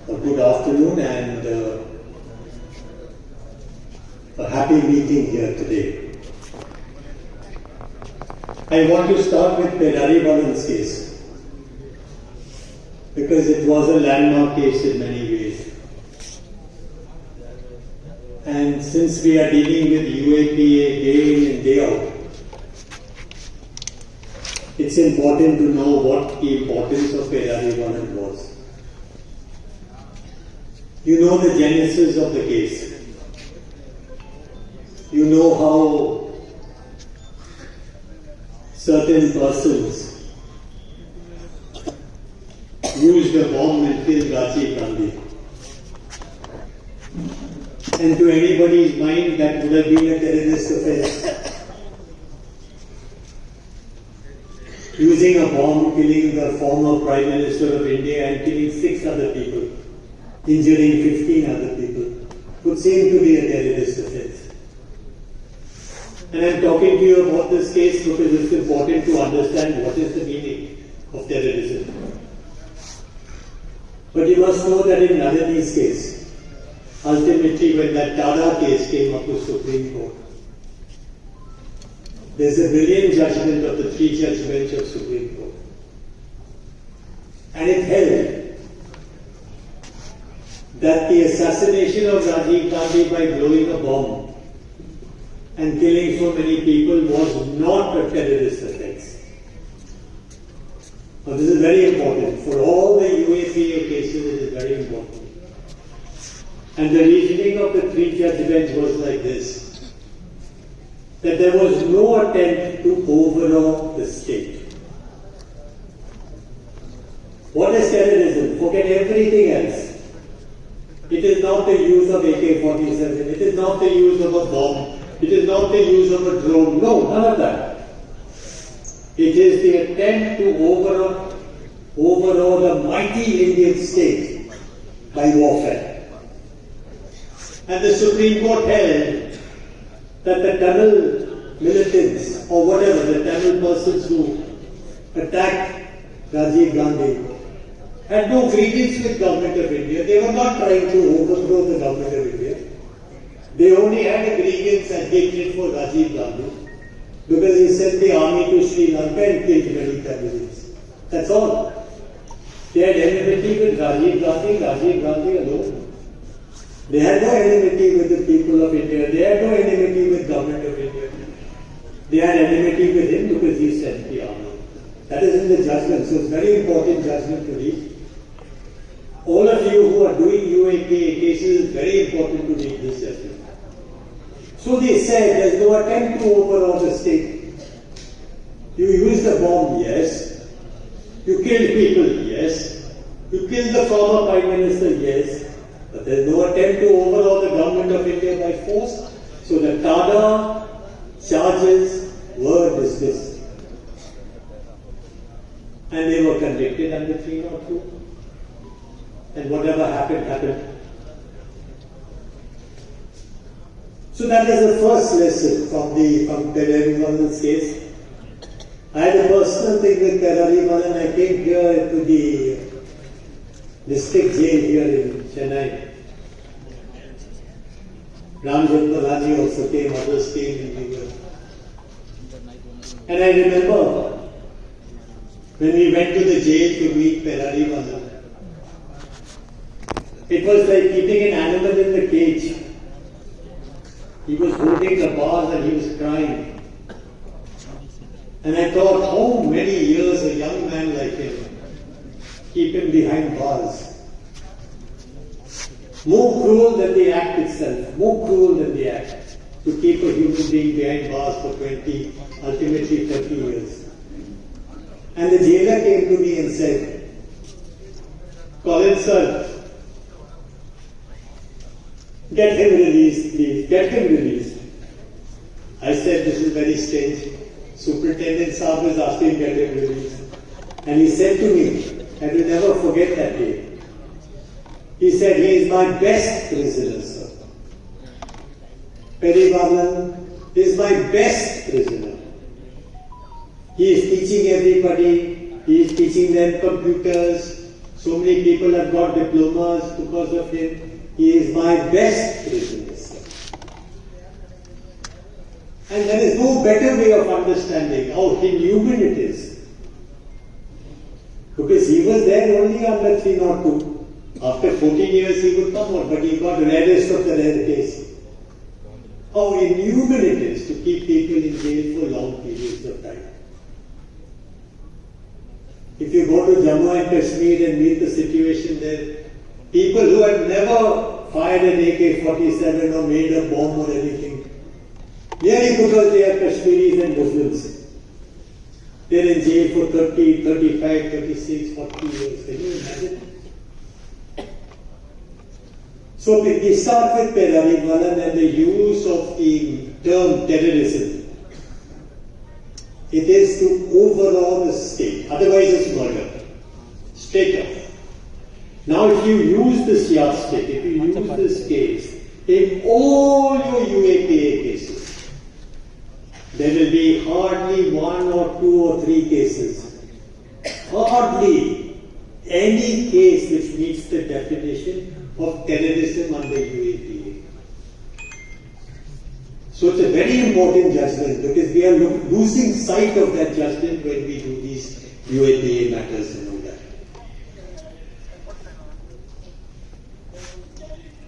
Good afternoon and a happy meeting here today. I want to start with Perarivalan's case because it was a landmark case in many ways. And since we are dealing with UAPA day in and day out, it's important to know what the importance of Perarivalan was. You know the genesis of the case. You know how certain persons used a bomb and killed Rajiv Gandhi. And to anybody's mind, that would have been a terrorist offense. Using a bomb, killing the former Prime Minister of India and killing 6 other people, injuring 15 other people, would seem to be a terrorist offense. And I'm talking to you about this case because it's important to understand what is the meaning of terrorism. But you must know that in Nalini's case, ultimately when that Tada case came up to Supreme Court, there's a brilliant judgment of the 3 judgments of Supreme Court. And it held that the assassination of Rajiv Gandhi by blowing a bomb and killing so many people was not a terrorist offense. Now this is very important. For all the UAPA cases, it is very important. And the reasoning of the 3 judgments was like this, that there was no attempt to overawe the state. What is terrorism? Forget everything else. It is not the use of AK-47. It is not the use of a bomb. It is not the use of a drone. No, none of that. It is the attempt to overawe the mighty Indian state by warfare. And the Supreme Court held that the Tamil militants or whatever, the Tamil persons who attacked Rajiv Gandhi had no grievance with government of India. They were not trying to overthrow the government of India. They only had a grievance and hatred for Rajiv Gandhi because he sent the army to Sri Lanka and killed many Tamils. That's all. They had enmity with Rajiv Gandhi alone. They had no enmity with the people of India. They had no enmity with government of India. They had enmity with him because he sent the army. That is in the judgment. So it's very important judgment to read. All of you who are doing UAPA cases, it's very important to read this judgment. So they said there's no attempt to overawe the state. You used a bomb, yes. You killed people, yes. You killed the former Prime Minister, yes. But there's no attempt to overawe the government of India by force. So the Tada charges were dismissed. And they were convicted under 302. And whatever happened, happened. So that is the first lesson from Perarivalan's case. I had a personal thing with Perarivalan. I came here to the district jail here in Chennai. Ram Jethmalani also came, others came in the And I remember when we went to the jail to meet Perarivalan, it was like keeping an animal in the cage. He was holding the bars and he was crying. And I thought, how many years a young man like him, keep him behind bars? More cruel than the act itself, more cruel than the act, to keep a human being behind bars for 20, ultimately 30 years. And the jailer came to me and said, Colin sir, get him released, please. Get him released. I said, this is very strange. Superintendent Saab is asking, get him released. And he said to me, I will never forget that day. He said, he is my best prisoner, sir. Perarivalan is my best prisoner. He is teaching everybody. He is teaching them computers, So many people have got diplomas because of him. He is my best prison minister. And there is no better way of understanding how inhuman it is. Because he was there only under 302. After 14 years he would come out, but he got rarest of the rare case. How inhuman it is to keep people in jail for long periods of time. If you go to Jammu and Kashmir and meet the situation there, people who have never fired an AK-47 or made a bomb or anything, merely because they are Kashmiris and Muslims, they're in jail for 30, 35, 36, 40 years. Can you imagine? So we start with Perawala and the use of the term terrorism. It is to overawe the state, otherwise it's murder. Straight up. Now if you use this yardstick, if you use this case, in all your UAPA cases, there will be hardly 1 or 2 or 3 cases. Hardly any case which meets the definition of terrorism under UAPA. So it's a very important judgment because we are losing sight of that judgment when we do these UAPA matters and all that.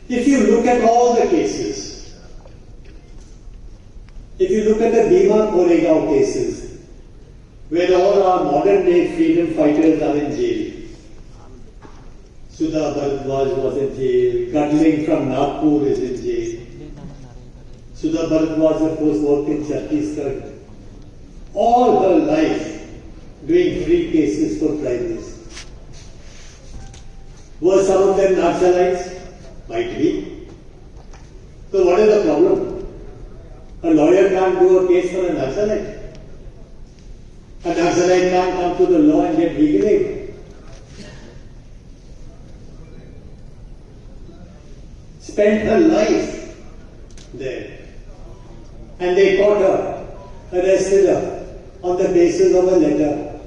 If you look at all the cases, if you look at the Bhima Koregaon cases, where all our modern day freedom fighters are in jail, Sudha Bharadwaj was in jail, Gadling from Nagpur is in jail, Sudha Bharadwaj, of course, worked in Chhattisgarh. All her life doing free cases for tribals. Were some of them Naxalites? Might be. So what is the problem? A lawyer can't do a case for a Naxalite. A Naxalite can't come to the law and get legal aid. Spent her life there. And they caught her, arrested her on the basis of a letter.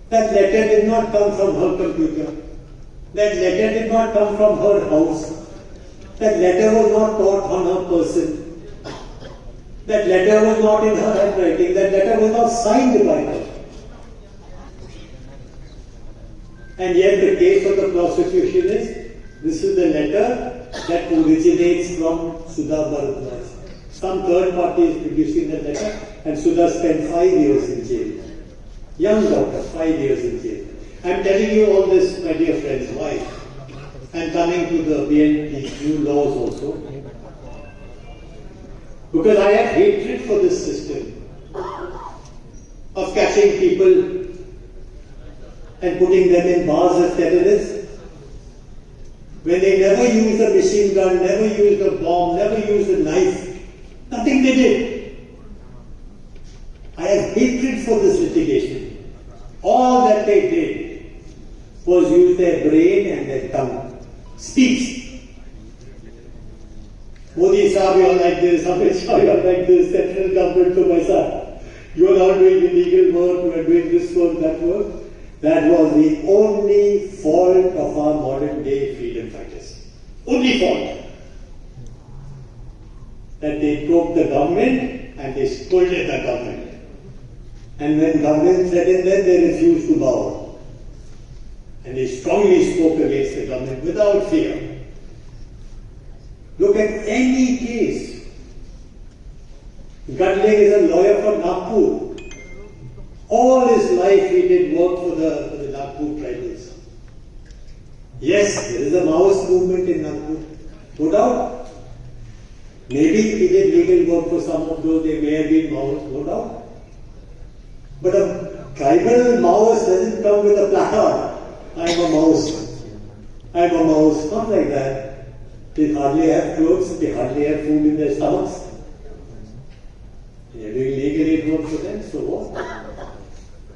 That letter did not come from her computer. That letter did not come from her house. That letter was not taught on her person. That letter was not in her handwriting. That letter was not signed by her. And yet the case of the prosecution is, this is the letter that originates from Sudha Bharadwaj. Some third party is producing the letter and Sudha spent 5 years in jail. Young doctor, 5 years in jail. I am telling you all this, my dear friends, why? And coming to the BNP new laws also. Because I have hatred for this system of catching people and putting them in bars as terrorists. When they never used a machine gun, never used a bomb, never used a knife, nothing they did. I have hatred for this litigation. All that they did was use their brain and their tongue. Speech. Modi Sahib, you are like this, Amit Shah, you are like this, central government to my side. You are not doing illegal work, you are doing this work, that work. That was the only fault of our modern day freedom fighters. Only fault. That they broke the government and they scolded the government. And when government threatened them, they refused to bow. And they strongly spoke against the government without fear. Look at any case. Gadling is a lawyer from Nagpur. All his life he did work for the Nagpur tribals. Yes, there is a Maoist movement in Nagpur. No doubt. Maybe he did legal work for some of those, they may have been Maoist, no doubt. But a tribal Maoist doesn't come with a placard. I am a Maoist. I am a Maoist. Not like that. They hardly have clothes, they hardly have food in their stomachs. They are doing legal aid work for them, so what?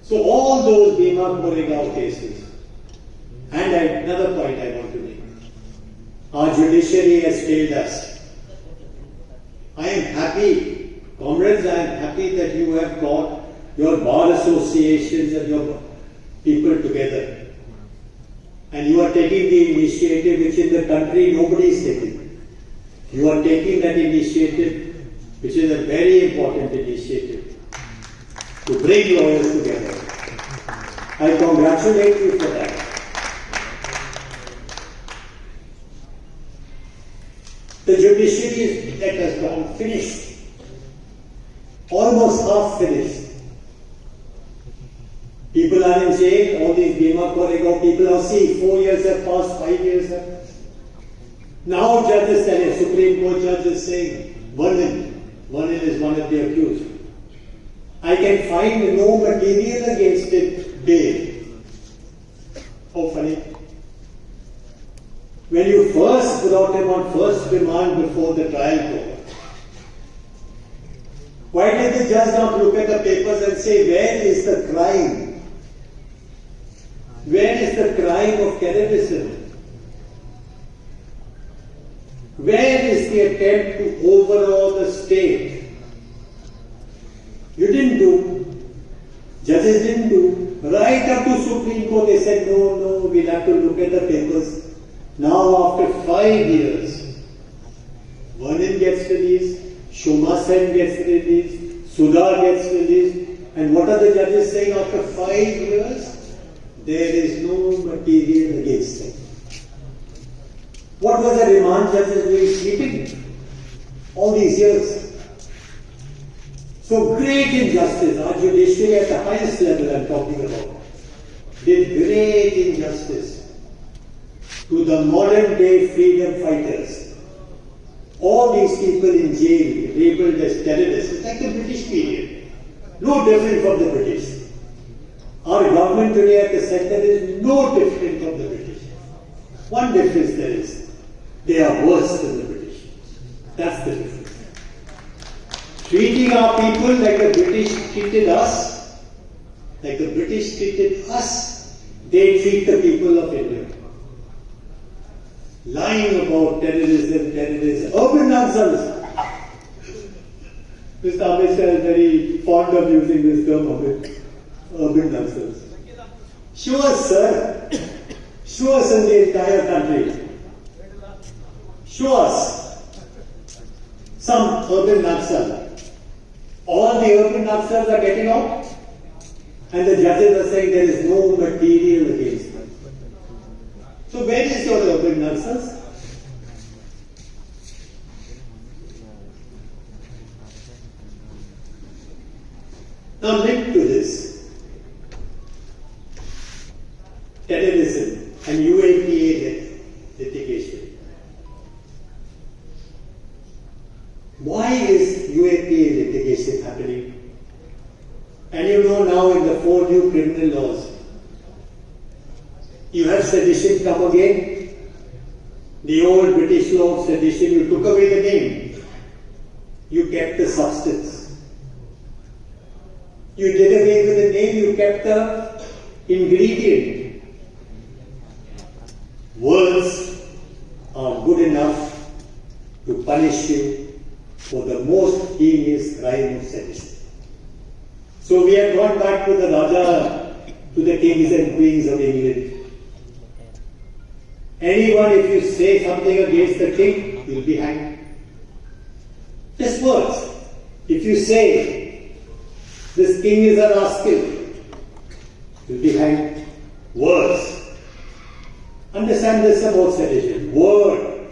So all those Bhima Koregaon cases, and another point I want to make, our judiciary has failed us. I am happy, comrades, I am happy that you have got your bar associations and your people together. And you are taking the initiative which in the country nobody is taking. You are taking that initiative, which is a very important initiative, to bring lawyers together. I congratulate you for that. The judiciary that has gone finished, almost half finished. People are in jail, all these Bima Koregaon people are see 4 years have passed, 5 years have passed. Now judges say, Supreme Court judge is saying, Vernon is one of the accused. I can find no material against it, bail. How funny. When you first brought him on first remand before the trial court, why did the judge not look at the papers and say, where is the crime? Where is the crime of terrorism? Where is the attempt to overawe the state? You didn't do. Judges didn't do. Right up to Supreme Court, they said, no, we'll have to look at the papers. Now, after 5 years, Vernon gets released, Shoma Sen gets released, Sudha gets released, and what are the judges saying after 5 years? There is no material against them. What was the remand judges doing? Sleeping all these years. So great injustice. Our judiciary at the highest level I'm talking about did great injustice to the modern day freedom fighters. All these people in jail labeled as terrorists. It's like the British period. No different from the British. Our government today at the center is no different from the British. One difference there is, they are worse than the British. That's the difference. Treating our people like the British treated us, they treat the people of India. Lying about terrorism, urban nonsense. Mr. Ambedkar is very fond of using this term of it. Urban nonsense. Show us, sir. Show us in the entire country. Show us some urban nonsense. All the urban nonsense are getting out, and the judges are saying there is no material against them. So where is your urban nonsense? Now linked to this, terrorism and UAPA litigation. Why is UAPA litigation happening? And you know now in the 4 new criminal laws, you have sedition come again. The old British law of sedition, you took away the name. You kept the substance. You did away with the name, you kept the ingredient. Words are good enough to punish you for the most heinous crime of sedition. So we have gone back to the Raja, to the kings and queens of England. Anyone, if you say something against the king, you'll be hanged. Just words. If you say, this king is a rascal, you'll be hanged. Words. Understand this about sedition. Word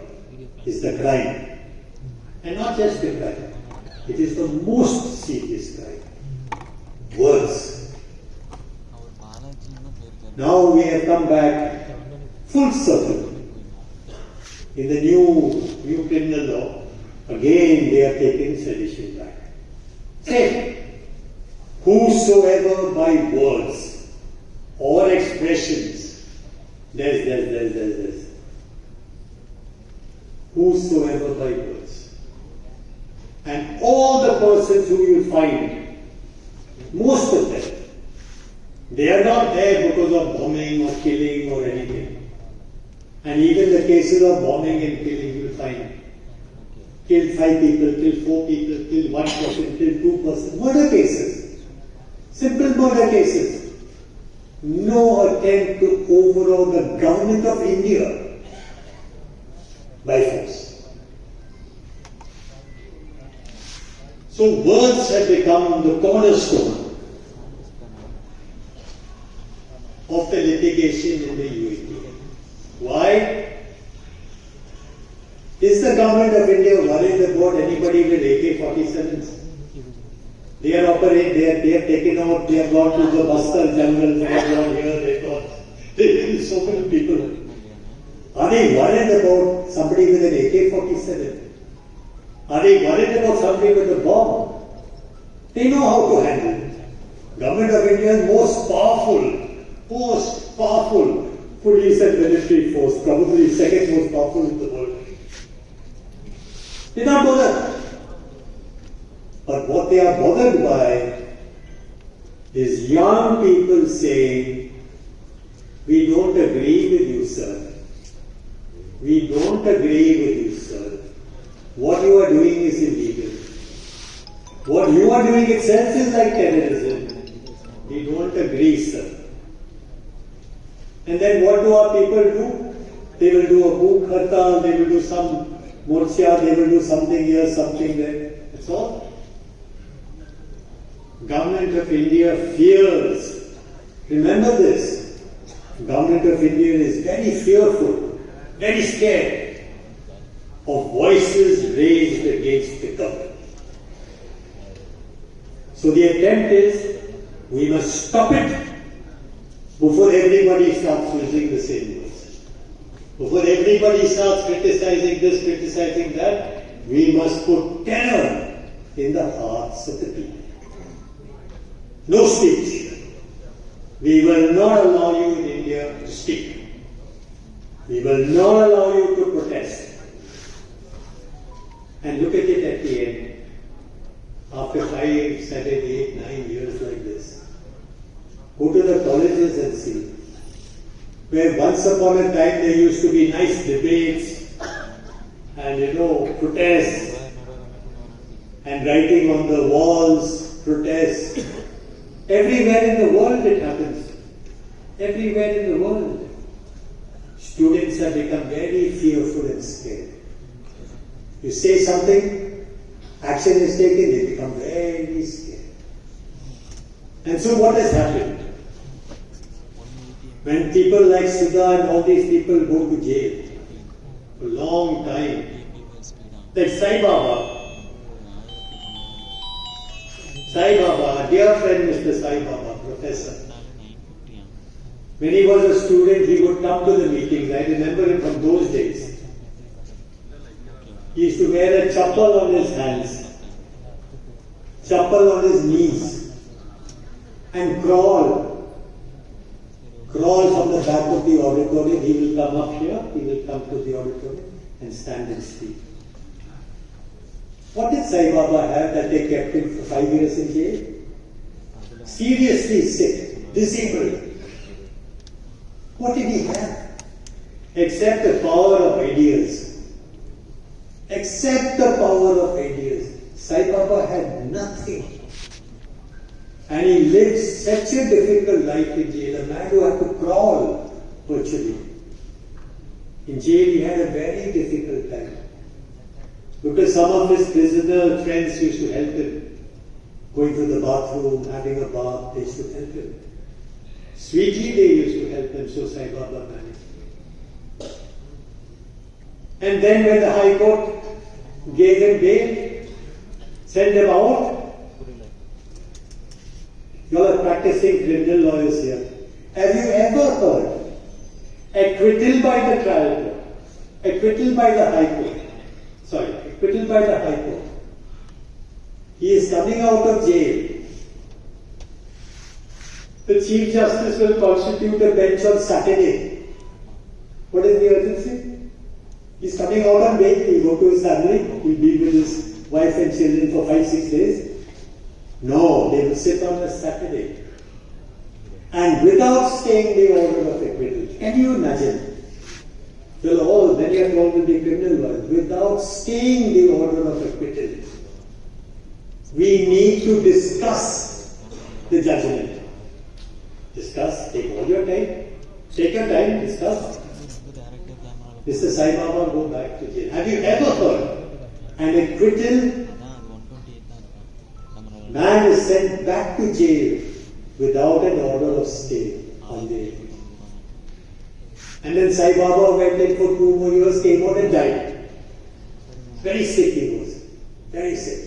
is the crime. And not just the crime. It is the most serious crime. Words. Now we have come back full circle. In the new criminal law, again they are taking sedition back. Say, whosoever by words or expressions, there's. Whosoever by words. And all the persons who you find, most of them, they are not there because of bombing or killing or anything. And even the cases of bombing and killing, you will find killed 5 people, killed 4 people, killed 1 person, killed 2 persons. Murder cases. Simple murder cases. no attempt to overthrow the government of India by force. So words have become the cornerstone of the litigation in the UAE. Why? Is the government of India worried about anybody with AK-47s? They are operating, they have taken out, they have gone to the Bastar jungle, they have gone here, they have gone. They kill so many people. Are they worried about somebody with an AK-47? Are they worried about somebody with a bomb? They know how to handle it. Government of India is most powerful police and military force, probably second most powerful in the world. They are not bothered. But what they are bothered by is young people saying, we don't agree with you, sir. We don't agree with you, sir. What you are doing is illegal. What you are doing itself is like terrorism. We don't agree, sir. And then what do our people do? They will do a bhook hartal, they will do some morcha, they will do something here, something there. That's all. Government of India fears. Remember this. Government of India is very fearful, very scared of voices raised against the government. So the attempt is, we must stop it before everybody starts using the same words. Before everybody starts criticizing this, criticizing that, we must put terror in the hearts of the people. No speech. We will not allow you in India to speak. We will not allow you to protest. And look at it at the end. After 5, 7, 8, 9 years like this, go to the colleges and see. Where once upon a time there used to be nice debates and protests and writing on the walls, protests. Everywhere in the world it happens. Everywhere in the world. Students have become very fearful and scared. You say something, action is taken, they become very scared. And so what has happened? When people like Sudha and all these people go to jail for a long time, like Sai Baba, dear friend Mr. Sai Baba, professor, when he was a student, he would come to the meetings. I remember him from those days. He used to wear a chappal on his hands, chappal on his knees, and crawl from the back of the auditorium. He will come up here, he will come to the auditorium and stand and speak. What did Sai Baba have that they kept him for 5 years in jail? Seriously sick, disabled. What did he have? Except the power of ideas. Except the power of ideas. Sai Baba had nothing. And he lived such a difficult life in jail. A man who had to crawl virtually. In jail he had a very difficult time. Because some of his prisoner friends used to help him. Going to the bathroom, having a bath, they used to help him. Sweetly they used to help him, so Sai Baba managed. And then when the High Court gave him bail, sent him out, you all are practicing criminal lawyers here. Have you ever heard acquittal by the trial court, acquittal by the High Court? Sorry, acquittal by the High Court. He is coming out of jail. The Chief Justice will constitute a bench on Saturday. What is the urgency? He's coming out on bail, he'll go to his family, he'll be with his wife and children for 5-6 days. No, they will sit on a Saturday. And without staying the order of acquittal. Can you imagine? Many of all will be criminal lawyers. Without staying the order of acquittal. We need to discuss the judgment. Discuss, take all your time. Take your time, discuss. Mr. Sai Baba go back to jail. Have you ever heard an acquittal? Man is sent back to jail without an order of stay on the acquittal. And then Sai Baba went in for 2 more years, came out and died. Very sick he was. Very sick.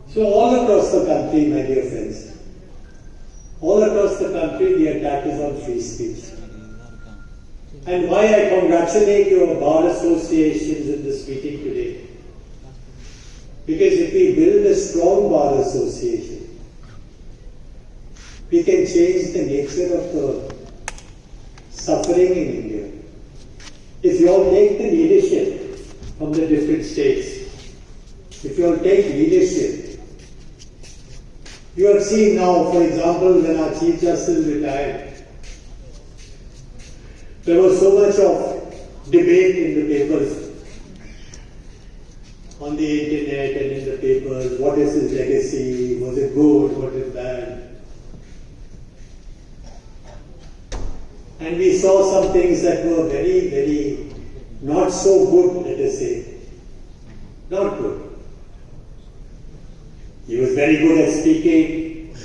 So all across the country, my dear friends, all across the country the attack is on free speech. And why I congratulate your bar associations in this meeting today. Because if we build a strong bar association, we can change the nature of the suffering in India. If you all take the leadership from the different states, if you all take leadership, you have seen now, for example, when our Chief Justice retired, there was so much of debate in the papers, on the internet and in the papers. What is his legacy? Was it good? What is bad? And we saw some things that were very, very not so good, let us say. Not good. He was very good at speaking,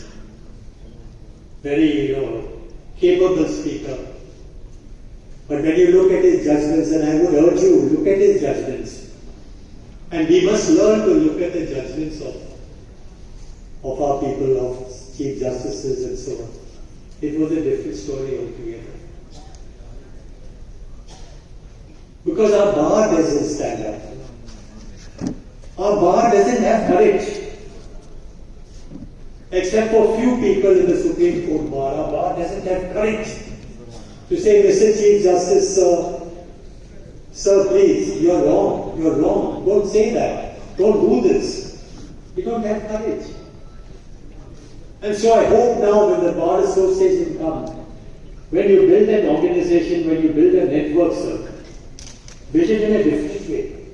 very, capable speaker. But when you look at his judgments, and I would urge you, look at his judgments. And we must learn to look at the judgments of our people, of chief justices and so on. It was a different story altogether. Because our bar doesn't stand up. Our bar doesn't have courage. Except for few people in the Supreme Court bar, our bar doesn't have courage to say, Mr. Chief Justice, sir, please, you're wrong. Don't say that. Don't do this. We don't have courage. And so I hope now when the Bar Association comes, when you build an organization, when you build a network, sir, build it in a different way.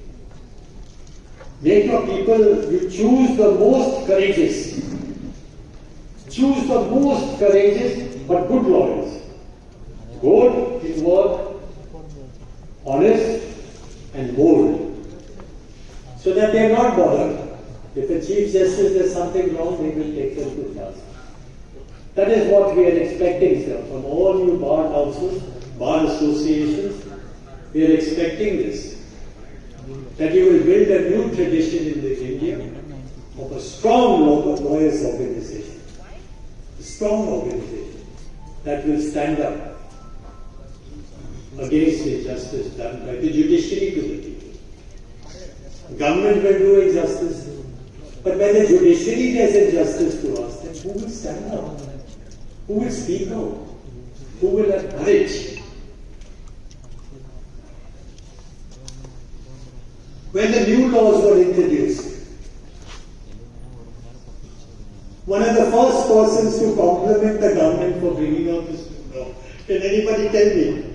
Make your people, you choose the most courageous. Choose the most courageous but good lawyers. Good in work, honest and bold. So that they are not bothered. If the Chief Justice does something wrong, they will take them to task. That is what we are expecting, sir, from all you bar councils, bar associations. We are expecting this. That you will build a new tradition in India of a strong lawyers organization. A strong organization that will stand up against injustice done by the judiciary to the people. Government will do injustice, but when the judiciary does injustice to us, then who will stand up? Who will speak out? Who will have courage? When the new laws were introduced, one of the first persons to compliment the government for bringing out this new law, can anybody tell me?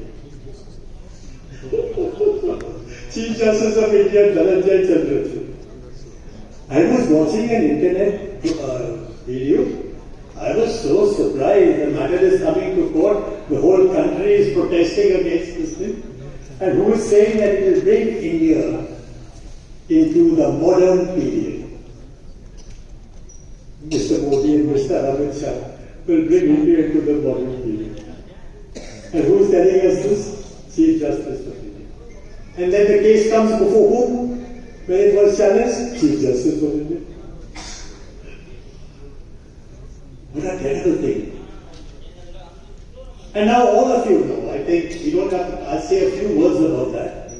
Chief Justice of India, Dhananjay Chandrachud. I was watching an internet video. I was so surprised. The matter is coming to court. The whole country is protesting against this thing. And who is saying that it will bring India into the modern period? Mr. Modi and Mr. Amit Shah will bring India into the modern period. And who is telling us this? Chief Justice of India. And then the case comes before whom? When it was challenged? Chief Justice of India. What a terrible thing. And now all of you know, I think we don't have to, I'll say a few words about that.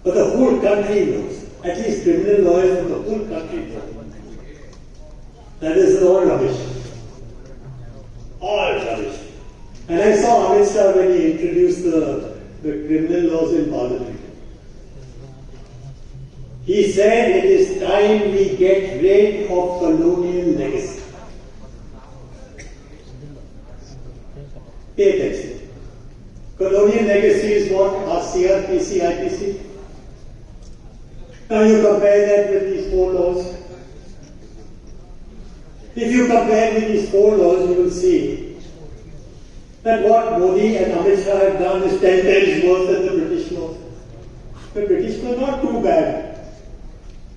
But the whole country knows. At least criminal lawyers in the whole country know. That is all rubbish. All rubbish. And I saw Amit Shah when he introduced the criminal laws in Parliament. He said it is time we get rid of colonial legacy. Pay attention. Colonial legacy is what? Our CRPC, IPC. Now you compare that with these 4 laws. If you compare with these 4 laws, you will see that what Modi and Amit Shah have done is 10 times worse than the British laws. The British were not too bad.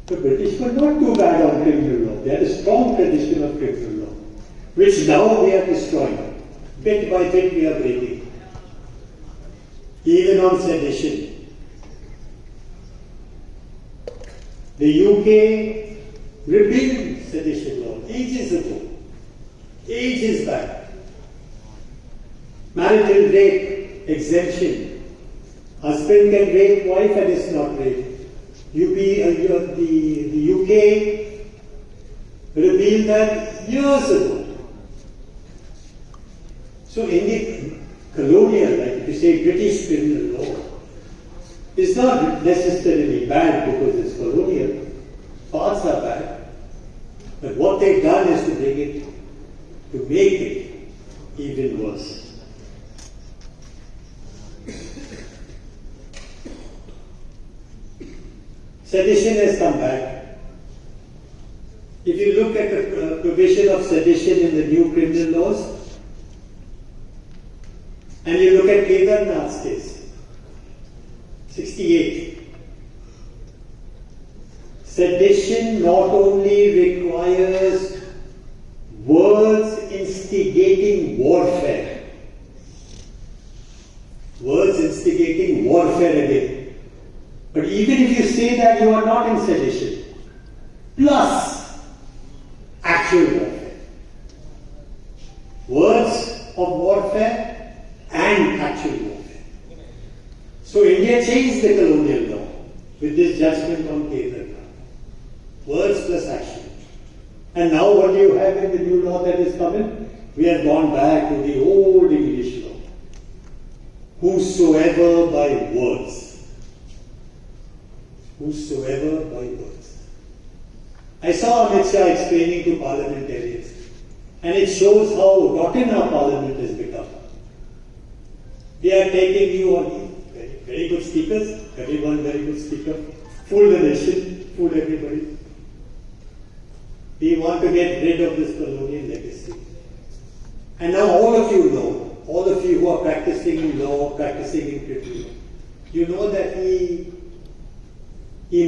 The British were not too bad on criminal law. They had a strong tradition of criminal law, which now we are destroying. Bit by bit we are breaking. Even on sedition. The UK repealed sedition law ages ago, ages back. Marital rape exemption. Husband can rape wife and it's not rape. The UK repealed that years ago. So Indian colonial, like if you say British criminal law, is not necessarily bad because it's colonial. Parts are bad. But what they've done is to make it even worse. Sedition has come back. If you look at the provision of sedition in the new criminal laws, and you look at Kedarnath's case, 68. Sedition not only requires words instigating warfare. Words instigating warfare again. But even if you say that you are not in sedition, plus actual warfare. Words of warfare and actual warfare. So India changed the colonial law with this judgment on Kedarnath. Words plus action. And now what do you have in the new law that is coming? We have gone back to the old English law. Whosoever by words. Whosoever by words. I saw Amit Shah explaining to parliamentarians, and it shows how rotten our parliament has become. We are taking you on very, very good speakers, everyone very good speaker, fool the nation, fool everybody. We want to get rid of this colonial legacy. And now all of you know, all of you who are practicing in law, practicing in criminal law, you know that he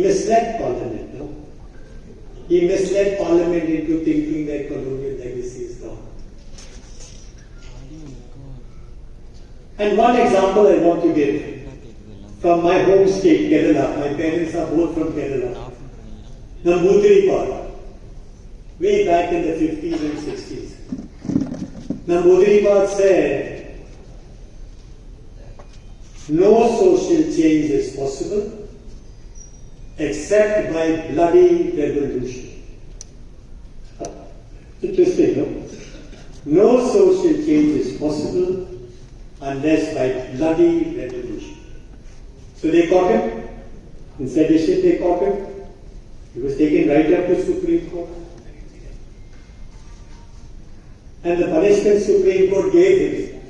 misled Parliament, no? He misled Parliament into thinking that colonial legacy is gone. And one example I want to give from my home state, Kerala. My parents are both from Kerala. Namboothiri Park. Way back in the 50s and 60s. Namboothiri Park said, no social change is possible except by bloody revolution. Interesting, no? No social change is possible unless by bloody revolution. So they caught him. In sedition they caught him. He was taken right up to Supreme Court. And the punishment Supreme Court gave him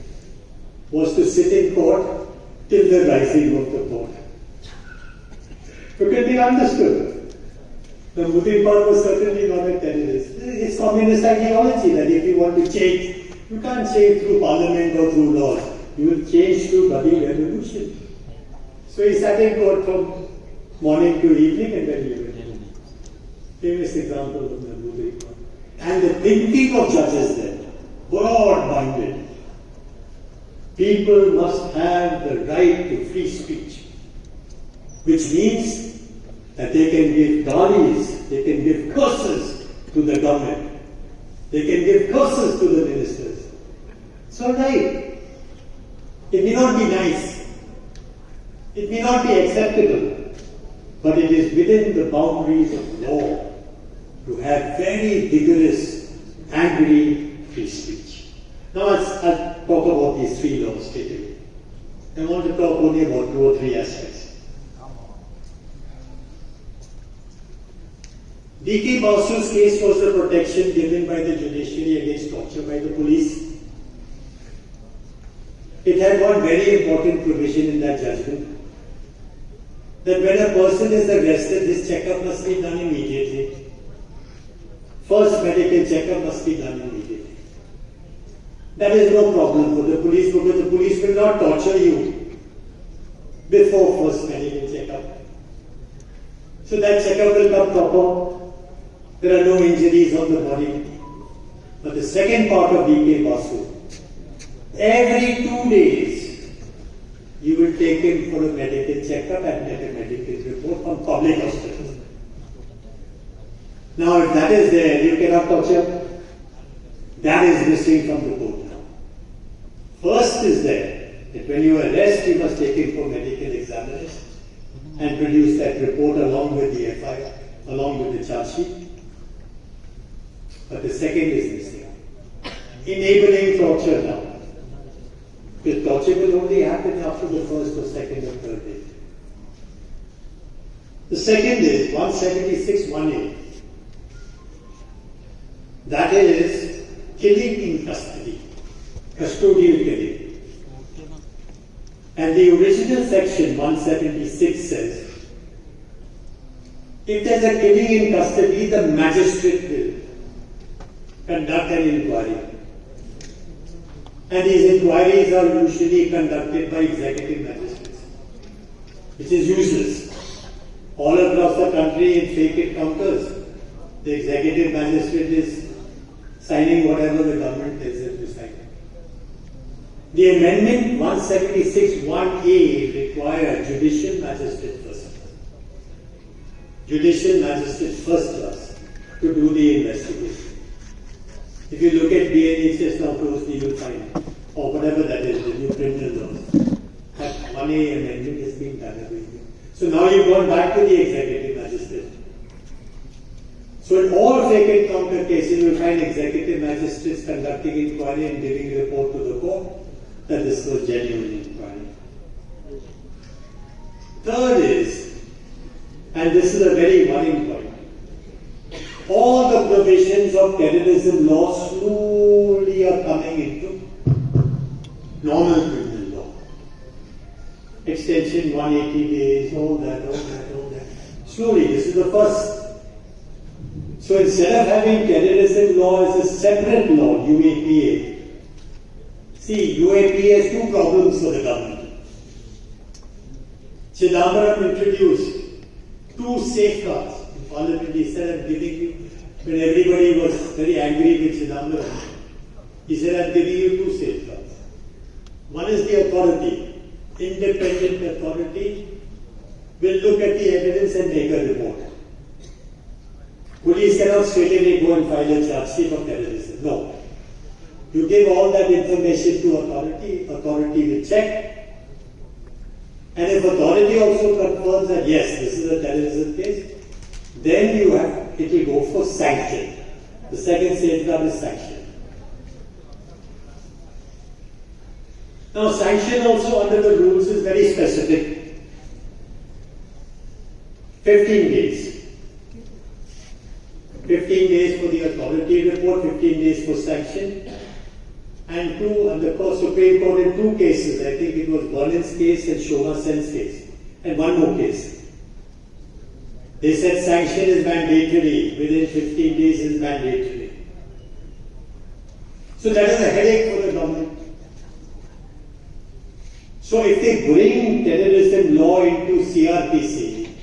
was to sit in court till the rising of the court. Because they understood. The Namboothiri Park was certainly not a terrorist. It's communist ideology that if you want to change, you can't change through parliament or through laws. You will change through bloody revolution. So he sat in court from morning to evening and then he went. Famous example of Namboothiri Park. And the thinking of judges then, broad-minded. People must have the right to free speech, which means that they can give galis, they can give curses to the government, they can give curses to the ministers. It's all right. It may not be nice, it may not be acceptable, but it is within the boundaries of law to have very vigorous, angry free speech. Now I'll talk about these 3 laws straight away. I want to talk only about 2 or 3 aspects. D.K. Basu's case was the protection given by the judiciary against torture by the police. It had one very important provision in that judgment. that when a person is arrested, this checkup must be done immediately. First medical checkup must be done immediately. That is no problem for the police, because the police will not torture you before first medical checkup. So that checkup will come proper. There are no injuries on the body. But the second part of DK Basu, every 2 days, you will take him for a medical checkup and get a medical report from public hospitals. Now, if that is there, you cannot torture. That is missing from the code now. First is there that when you arrest, you must take him for medical examination and produce that report along with the FIR, along with the charge sheet. But the second is missing. Enabling torture now. Because torture will only happen after the first or second or third day. The second is 176(1)(a). That is killing in custody, custodial killing. And the original section 176 says, if there is a killing in custody, the magistrate will conduct an inquiry. And these inquiries are usually conducted by executive magistrates, which is useless. All across the country in fake encounters, the executive magistrate is signing whatever the government tells them to sign. The amendment 176(1)(a) requires judicial magistrate first. Judicial magistrate first class to do the investigation. If you look at BNHS now closely, you will find, or whatever that is, the new criminal laws, that 1A amendment is being done every year. So now you've gone back to the executive magistrate. So in all fake encounter cases, you will find executive magistrates conducting inquiry and giving report to the court that this was genuine inquiry. Third is, and this is a very worrying point, all the provisions of terrorism law slowly are coming into normal criminal law. Extension 180 days, all that. Slowly, this is the first. So instead of having terrorism law as a separate law, UAPA, see, UAPA has two problems for the government. Chidambaram introduced two safeguards. Parliament, he said, I'm giving you, when everybody was very angry with Chidambaram, he said, I'm giving you two safeguards. One is the authority. Independent authority will look at the evidence and make a report. Police cannot straight away go and file a charge sheet of terrorism. No. You give all that information to authority will check. And if authority also confirms that yes, this is a terrorism case, then it will go for sanction. The second safeguard is sanction. Now, sanction also under the rules is very specific. 15 days. 15 days for the authority report, 15 days for sanction. And the Supreme Court in two cases, I think it was Berlin's case and Shoma Sen's case, and one more case. They said sanction is mandatory, within 15 days is mandatory. So that is a headache for the government. So if they bring terrorism law into CRPC,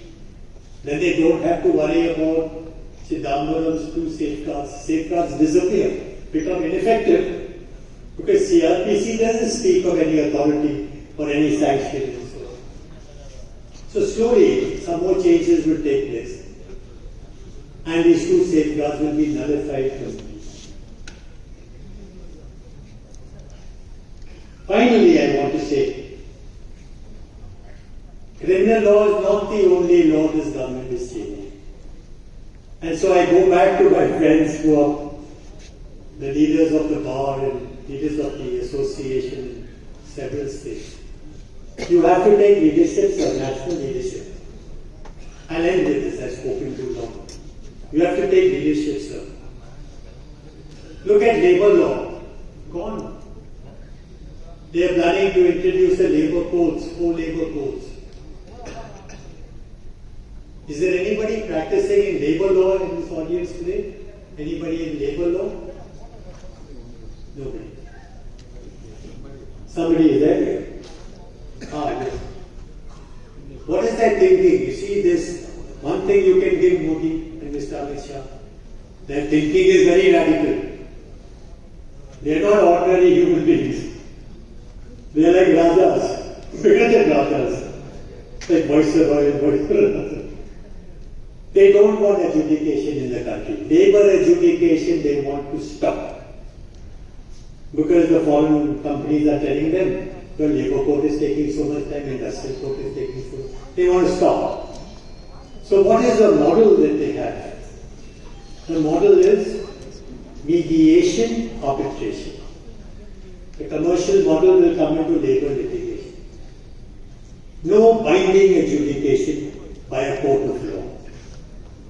then they don't have to worry about Chidambaram's two safeguards. Safeguards disappear, become ineffective, because CRPC doesn't speak of any authority or any sanction and so on. So slowly, some more changes will take place. And these two safeguards will be nullified completely. Finally, I want to say, criminal law is not the only law this government is changing. And so I go back to my friends who are the leaders of the bar and leaders of the association in several states. You have to take leadership, sir, national leadership. I'll end with this, I've spoken too long. You have to take leadership, sir. Look at labor law. Gone. They are planning to introduce the labor codes, 4 labor codes. Is there anybody practicing in labor law in this audience today? Anybody in labor law? Nobody. Somebody is there? Ah, yes. What is that thinking? You see, this one thing you can give Modi and Mr. Amit Shah. Their thinking is very radical. They are not ordinary human beings. They are like Rajas, bigger than Rajas. Like Viceroy. They don't want adjudication in the country. Labor adjudication they want to stop. Because the foreign companies are telling them, the labor court is taking so much time, industrial court is taking so much. They want to stop. So what is the model that they have? The model is mediation, arbitration. The commercial model will come into labor litigation. No binding adjudication by a court of law.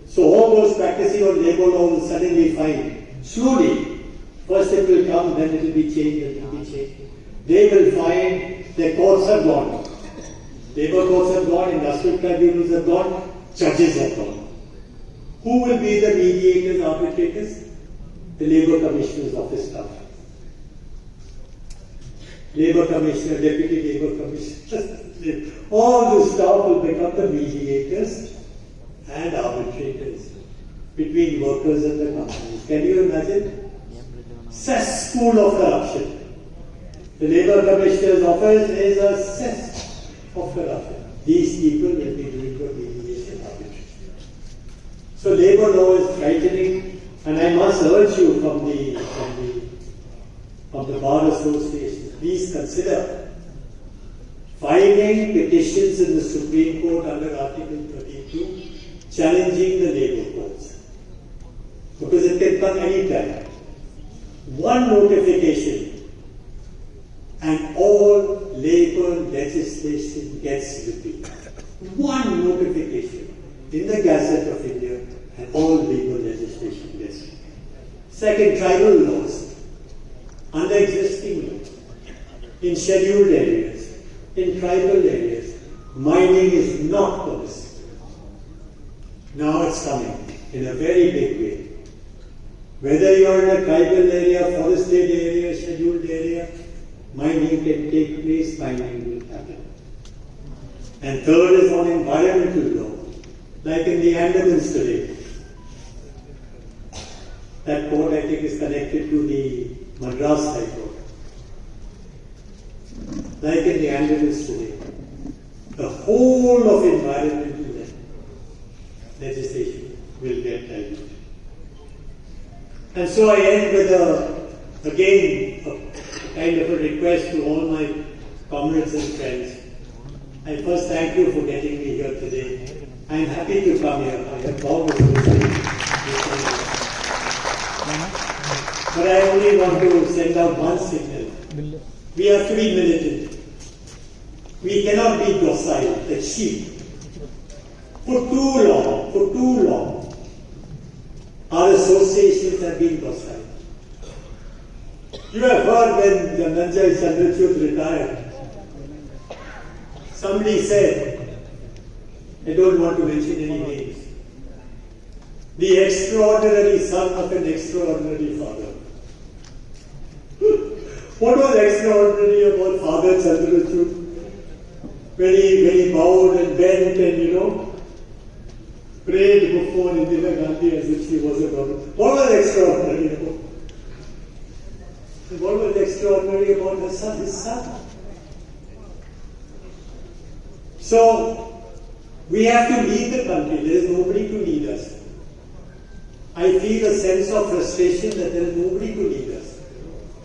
So all those practicing on labor law will suddenly find, slowly, first it will come, then it will be changed, it will be changed. They will find their courts are gone. Labor courts have gone, industrial tribunals have gone, judges have gone. Who will be the mediators, arbitrators? The Labor Commissioner's office staff. Labor Commissioner, Deputy Labor Commissioner, all the staff will become the mediators and arbitrators between workers and the companies. Can you imagine? Cesspool of corruption. The Labor Commissioner's office is a cess of corruption. These people will be doing the mediation arbitration. So labor law is frightening, and I must urge you from the Bar Association, please consider filing petitions in the Supreme Court under Article 32 challenging the labor courts. Because it can come any time. One notification and all labor legislation gets repealed. One notification in the Gazette of India and all labor legislation gets repealed. Second, tribal laws. Under existing laws, in scheduled areas, in tribal areas, mining is not permissible. Now it's coming in a very big way. Whether you are in a tribal area, forested area, scheduled area, mining can take place, mining will happen. And third is on environmental law, like in the Andamans today. That court, I think, is connected to the Madras High Court. Like in the Andamans today, the whole of environmental legislation will get diluted. And so I end with again a kind of a request to all my comrades and friends. I first thank you for getting me here today. I am happy to come here. I have found but I only want to send out one signal. We are free militant. We cannot be docile, like sheep. For too long, our associations have been docile. You have heard when Dhananjay Chandrachud retired, somebody said, I don't want to mention any names, the extraordinary son of an extraordinary father. What was extraordinary about Father Chandrachud? When he bowed and bent and, prayed before Indira Gandhi as if she was a daughter. What was extraordinary about? And what was extraordinary about his son? So, we have to lead the country. There is nobody to lead us. I feel a sense of frustration that there is nobody to lead us.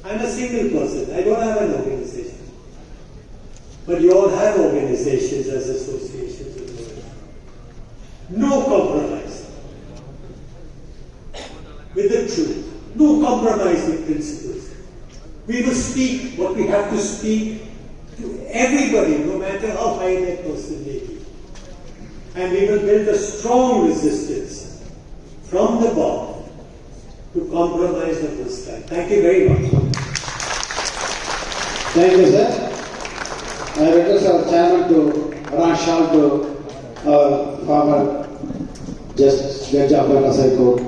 I'm a single person. I don't have an organization. But you all have organizations as associations. No compromise with the truth. No compromise with principles. We will speak what we have to speak to everybody, no matter how high that person may be. And we will build a strong resistance from the bottom to compromise of this kind. Thank you very much. Thank you, sir. I request our chairman to Ran Shah to our former Just let the Abba Kasai Court